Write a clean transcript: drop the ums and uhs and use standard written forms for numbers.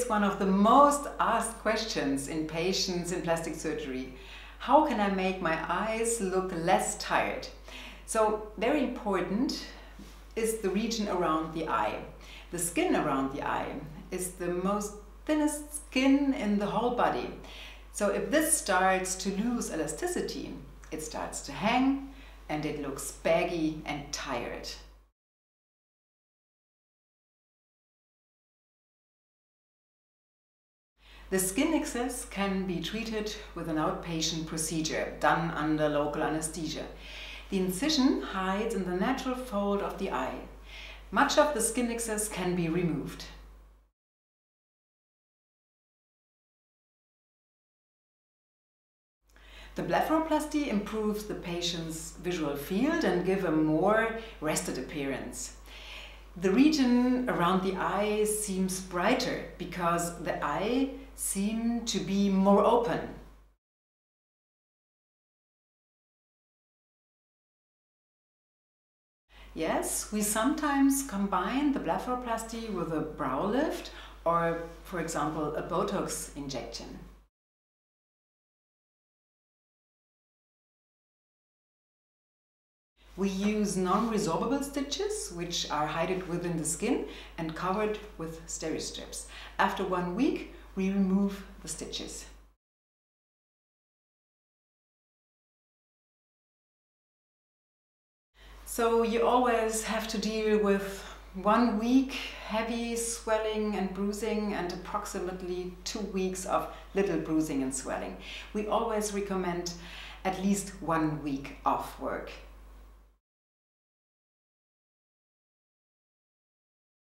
is one of the most asked questions in patients in plastic surgery. How can I make my eyes look less tired? So very important is the region around the eye. The skin around the eye is the most thinnest skin in the whole body. So if this starts to lose elasticity, it starts to hang and it looks baggy and tired. The skin excess can be treated with an outpatient procedure done under local anesthesia. The incision hides in the natural fold of the eye. Much of the skin excess can be removed. The blepharoplasty improves the patient's visual field and gives a more rested appearance. The region around the eye seems brighter because the eye seems to be more open. Yes, we sometimes combine the blepharoplasty with a brow lift or, for example, a Botox injection. We use non-resorbable stitches, which are hidden within the skin and covered with steri-strips. After 1 week, we remove the stitches. So you always have to deal with 1 week heavy swelling and bruising and approximately 2 weeks of little bruising and swelling. We always recommend at least 1 week off work.